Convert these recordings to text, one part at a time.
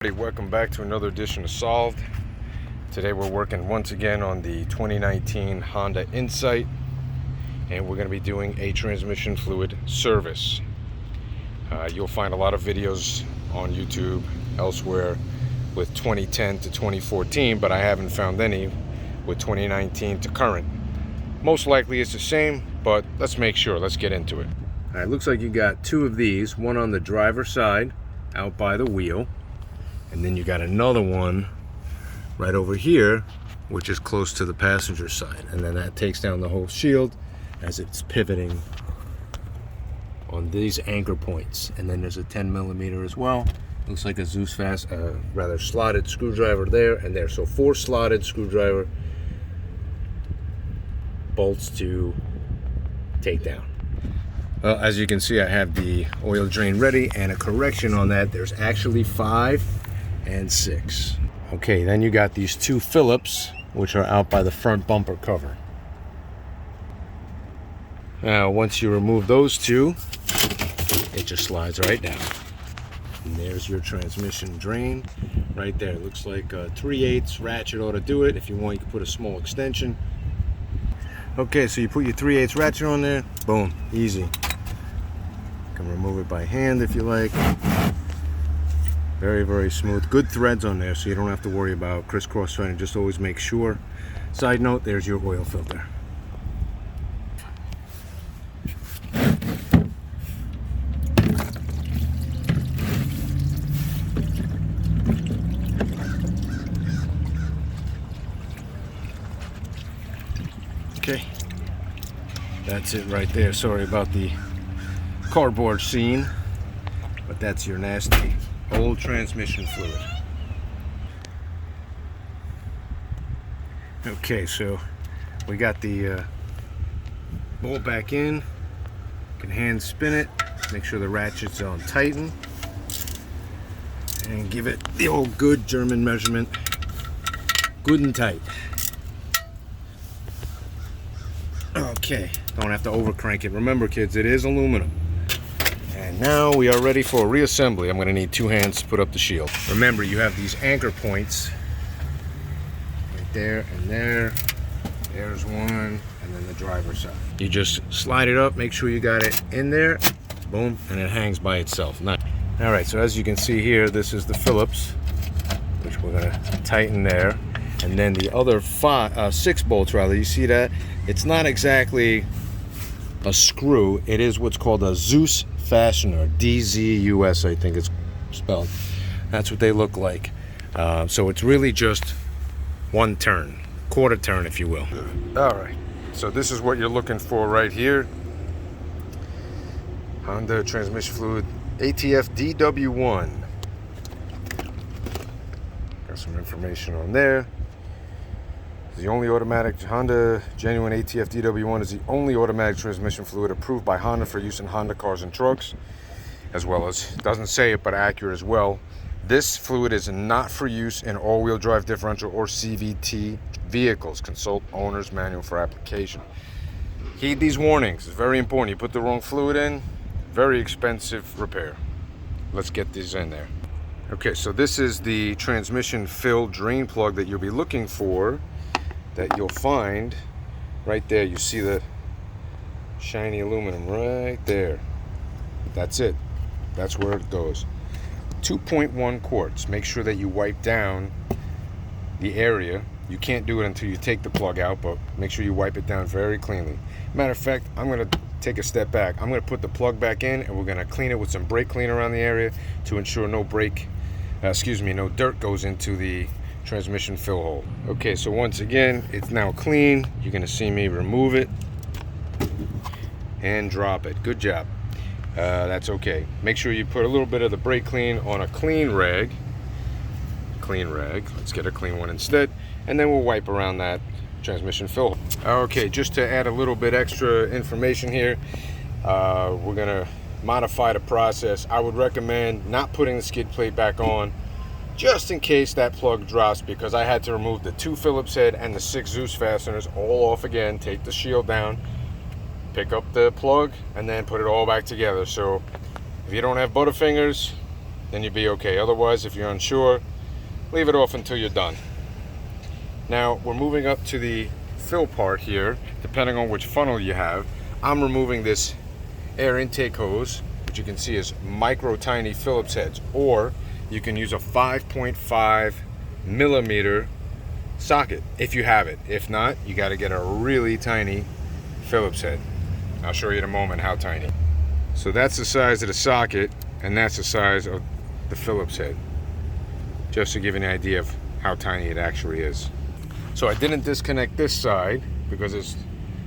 Welcome back to another edition of Solved. Today we're working once again on the 2019 Honda Insight, and we're going to be doing a transmission fluid service. You'll find a lot of videos on YouTube elsewhere with 2010 to 2014, but I haven't found any with 2019 to current. Most likely it's the same, but let's make sure. Let's get into it. All right, looks like you got two of these, one on the driver's side out by the wheel. And then you got another one right over here, which is close to the passenger side. And then that takes down the whole shield as it's pivoting on these anchor points. And then there's a 10mm as well. Looks like a Zeus slotted screwdriver there and there. So 4 slotted screwdriver bolts to take down. Well, as you can see, I have the oil drain ready, and a correction on that. There's actually 5 and 6. Okay, then you got these 2 Phillips, which are out by the front bumper cover. Now, once you remove those 2, it just slides right down. And there's your transmission drain right there. It looks like a 3/8 ratchet ought to do it. If you want, you can put a small extension. Okay, so you put your 3/8 ratchet on there. Boom, easy. You can remove it by hand if you like. Very, very smooth. Good threads on there, so you don't have to worry about crisscross threading. Just always make sure. Side note, there's your oil filter. Okay, that's it right there. Sorry about the cardboard scene, but that's your nasty old transmission fluid. Okay, so we got the bolt back in. You can hand spin it, make sure the ratchet's on tighten, and give it the old good German measurement, good and tight. Okay, don't have to over crank it. Remember, kids, it is aluminum. And now we are ready for reassembly. I'm going to need 2 hands to put up the shield. Remember, you have these anchor points right there and there. There's one, and then the driver's side. You just slide it up, make sure you got it in there, boom, and it hangs by itself. Nice. All right, so as you can see here, this is the Phillips, which we're going to tighten there. And then the other 6 bolts, rather, you see that? It's not exactly a screw. It is what's called a Zeus fastener, DZUS, I think it's spelled. That's what they look like. So it's really just 1 turn, quarter turn, if you will. All right, so this is what you're looking for right here. Honda transmission fluid, ATF DW1. Got some information on there. The only automatic Honda genuine ATF DW1 is the only automatic transmission fluid approved by Honda for use in Honda cars and trucks, as well as, doesn't say it, but accurate as well. This fluid is not for use in all-wheel drive differential or CVT vehicles. Consult owner's manual for application. Heed these warnings. It's very important. You put the wrong fluid in, very expensive repair. Let's get these in there. Okay, so this is the transmission fill drain plug that you'll be looking for, that you'll find right there. You see the shiny aluminum right there. That's it. That's where it goes. 2.1 quarts. Make sure that you wipe down the area. You can't do it until you take the plug out, but make sure you wipe it down very cleanly. Matter of fact, I'm going to take a step back. I'm going to put the plug back in, and we're going to clean it with some brake cleaner around the area to ensure no no dirt goes into the transmission fill hole. Okay, so once again, it's now clean. You're going to see me remove it and drop it. Good job. That's okay. Make sure you put a little bit of the brake clean on a clean rag. Let's get a clean one instead, and then we'll wipe around that transmission fill hole. Okay, just to add a little bit extra information here, we're going to modify the process. I would recommend not putting the skid plate back on, just in case that plug drops, because I had to remove the 2 Phillips head and the 6 Zeus fasteners all off again. Take the shield down, pick up the plug, and then put it all back together. So if you don't have butterfingers, then you'll be okay. Otherwise, if you're unsure, leave it off until you're done. Now we're moving up to the fill part here. Depending on which funnel you have, I'm removing this air intake hose, which you can see is micro tiny Phillips heads, or you can use a 5.5 millimeter socket if you have it. If not, you got to get a really tiny Phillips head. I'll show you in a moment how tiny. So that's the size of the socket, and that's the size of the Phillips head, just to give you an idea of how tiny it actually is. So I didn't disconnect this side because it's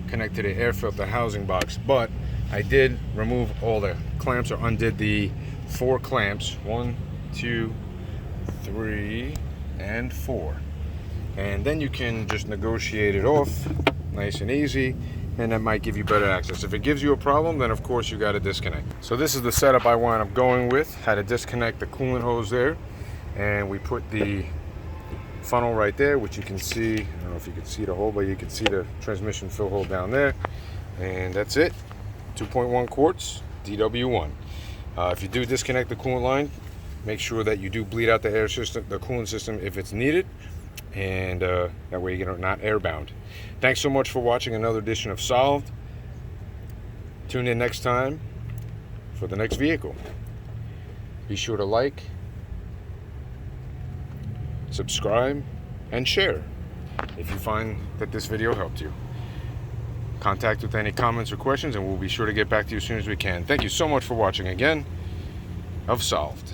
connected to the air filter housing box, but I did remove all the clamps, or undid the 4 clamps, 1, 2, 3, and 4. And then you can just negotiate it off nice and easy, and that might give you better access. If it gives you a problem, then of course you got to disconnect. So this is the setup I wound up going with. Had to disconnect the coolant hose there, and we put the funnel right there, which you can see. I don't know if you can see the hole, but you can see the transmission fill hole down there, and that's it. 2.1 quarts DW1. If you do disconnect the coolant line, make sure that you do bleed out the air system, the coolant system, if it's needed, and that way you're not airbound. Thanks so much for watching another edition of Solved. Tune in next time for the next vehicle. Be sure to like, subscribe, and share if you find that this video helped you. Contact with any comments or questions, and we'll be sure to get back to you as soon as we can. Thank you so much for watching again of Solved.